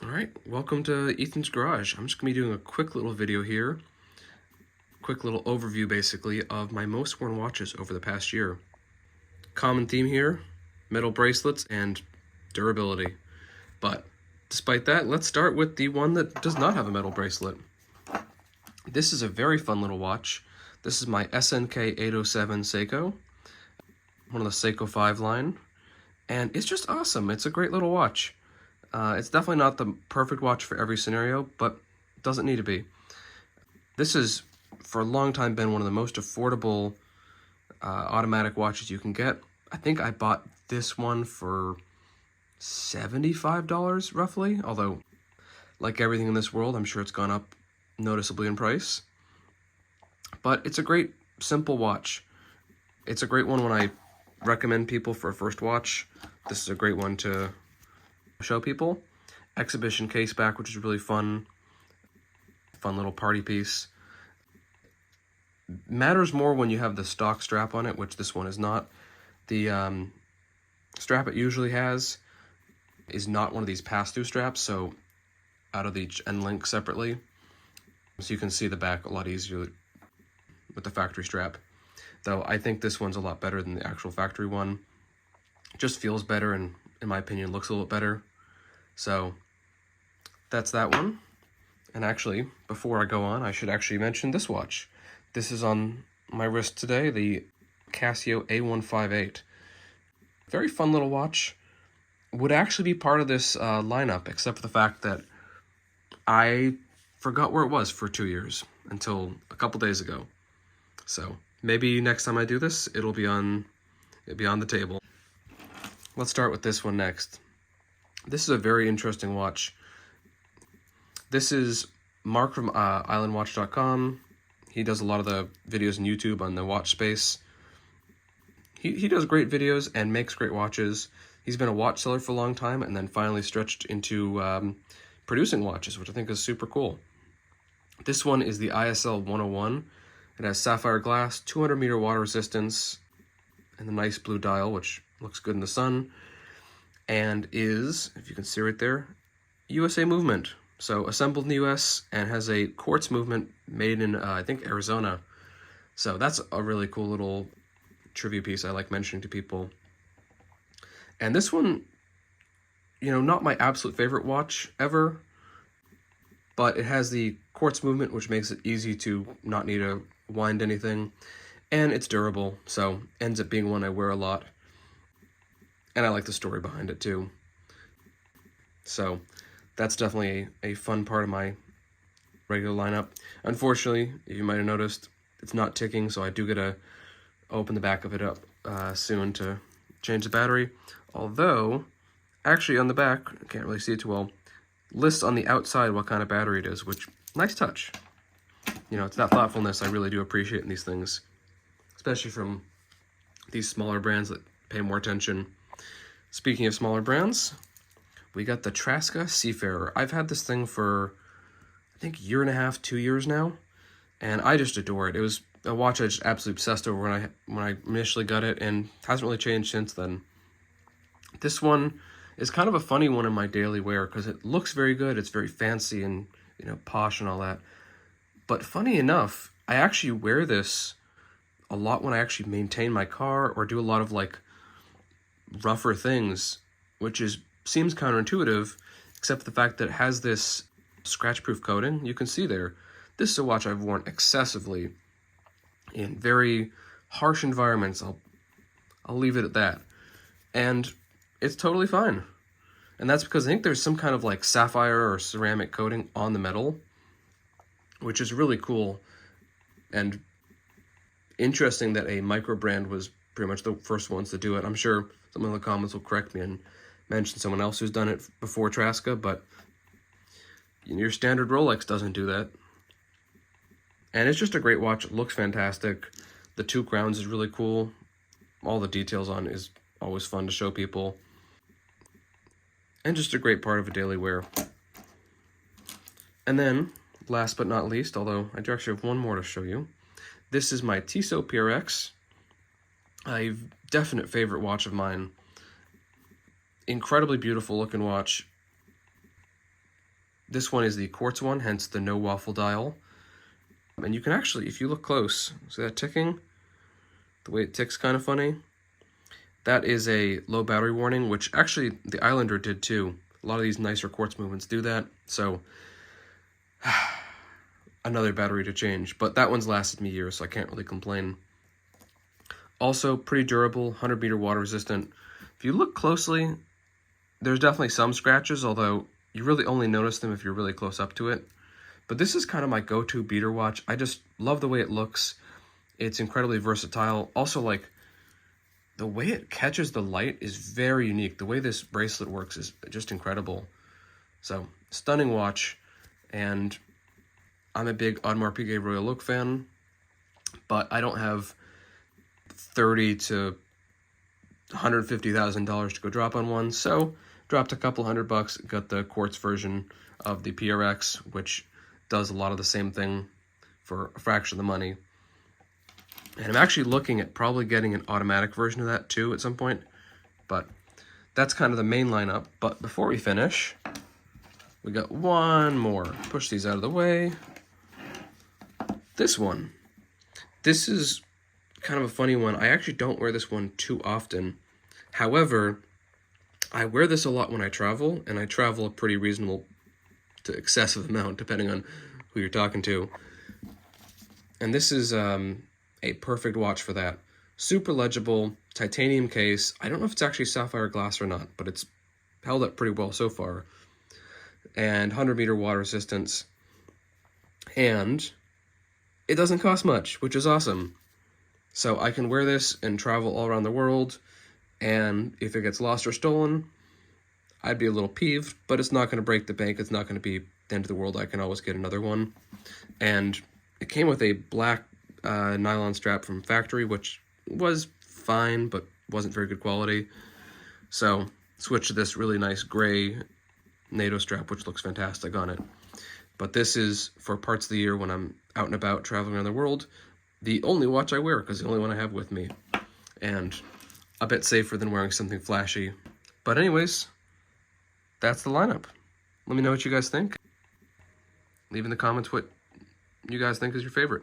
Alright, welcome to Ethan's Garage. I'm just going to be doing a quick little video here, quick little overview basically of my most worn watches over the past year. Common theme here, metal bracelets and durability. But despite that, let's start with the one that does not have a metal bracelet. This is a very fun little watch. This is my SNK 807 Seiko, one of the Seiko 5 line, and it's just awesome. It's a great little watch. It's definitely not the perfect watch for every scenario, but it doesn't need to be. This has, for a long time, been one of the most affordable automatic watches you can get. I think I bought this one for $75, roughly, although, like everything in this world, I'm sure it's gone up noticeably in price. But it's a great, simple watch. It's a great one when I recommend people for a first watch. This is a great one to show people. Exhibition case back, which is really fun little party piece. Matters more when you have the stock strap on it, which this one is not. The strap it usually has is not one of these pass-through straps, so out of each end link separately, so you can see the back a lot easier with the factory strap. Though I think this one's a lot better than the actual factory one. It just feels better and, in my opinion, looks a little better. So that's that one. And actually, before I go on, I should actually mention this watch. This is on my wrist today, the Casio A158. Very fun little watch. Would actually be part of this lineup, except for the fact that I forgot where it was for 2 years until a couple days ago. So maybe next time I do this, it'll be on the table. Let's start with this one next. This is a very interesting watch. This is Mark from islandwatch.com. He does a lot of the videos on YouTube on the watch space. He does great videos and makes great watches. He's been a watch seller for a long time and then finally stretched into producing watches, which I think is super cool. This one is the ISL 101. It has sapphire glass, 200 meter water resistance, and the nice blue dial, which looks good in the sun. And is, if you can see right there, USA movement. So assembled in the US and has a quartz movement made in, I think, Arizona. So that's a really cool little trivia piece I like mentioning to people. And this one, not my absolute favorite watch ever, but it has the quartz movement, which makes it easy to not need to wind anything. And it's durable, so ends up being one I wear a lot. And I like the story behind it too. So that's definitely a fun part of my regular lineup. Unfortunately, you might have noticed, it's not ticking, so I do gotta open the back of it up soon to change the battery. Although, actually on the back, I can't really see it too well, lists on the outside what kind of battery it is, which, nice touch. It's that thoughtfulness I really do appreciate in these things, especially from these smaller brands that pay more attention. Speaking of smaller brands, we got the Traska Seafarer. I've had this thing for, I think, 1.5 to 2 years now, and I just adore it. It was a watch I just absolutely obsessed over when I initially got it, and hasn't really changed since then. This one is kind of a funny one in my daily wear because it looks very good. It's very fancy and posh and all that. But funny enough, I actually wear this a lot when I actually maintain my car or do a lot of rougher things, which seems counterintuitive, except the fact that it has this scratch-proof coating. You can see there, this is a watch I've worn excessively in very harsh environments. I'll leave it at that. And it's totally fine. And that's because I think there's some kind of sapphire or ceramic coating on the metal, which is really cool and interesting that a micro brand was pretty much the first ones to do it. I'm sure someone in the comments will correct me and mention someone else who's done it before Traska, but your standard Rolex doesn't do that. And it's just a great watch. It looks fantastic. The two crowns is really cool. All the details on it is always fun to show people. And just a great part of a daily wear. And then, last but not least, although I do actually have one more to show you, this is my Tissot PRX. A definite favorite watch of mine. Incredibly beautiful looking watch. This one is the quartz one, hence the no waffle dial. And you can actually, if you look close, see that ticking? The way it ticks kind of funny. That is a low battery warning, which actually the Islander did too. A lot of these nicer quartz movements do that, so another battery to change. But that one's lasted me years, so I can't really complain. Also, pretty durable, 100-meter water resistant. If you look closely, there's definitely some scratches, although you really only notice them if you're really close up to it. But this is kind of my go-to beater watch. I just love the way it looks. It's incredibly versatile. Also, like, the way it catches the light is very unique. The way this bracelet works is just incredible. So, stunning watch. And I'm a big Audemars Piguet Royal Oak fan, but I don't have $30,000 to $150,000 to go drop on one. So, dropped a couple $100, got the quartz version of the PRX, which does a lot of the same thing for a fraction of the money. And I'm actually looking at probably getting an automatic version of that too at some point. But that's kind of the main lineup. But before we finish, we got one more. Push these out of the way. This one. This is kind of a funny one. I actually don't wear this one too often. However, I wear this a lot when I travel, and I travel a pretty reasonable to excessive amount, depending on who you're talking to. And this is a perfect watch for that. Super legible, titanium case. I don't know if it's actually sapphire glass or not, but it's held up pretty well so far. And 100-meter water resistance. And it doesn't cost much, which is awesome. So I can wear this and travel all around the world, and if it gets lost or stolen, I'd be a little peeved, but it's not going to break the bank. It's not going to be the end of the world. I can always get another one. And it came with a black nylon strap from factory, which was fine, but wasn't very good quality. So switched to this really nice gray NATO strap, which looks fantastic on it. But this is for parts of the year when I'm out and about traveling around the world, the only watch I wear, because the only one I have with me. And a bit safer than wearing something flashy. But anyways, that's the lineup. Let me know what you guys think. Leave in the comments what you guys think is your favorite.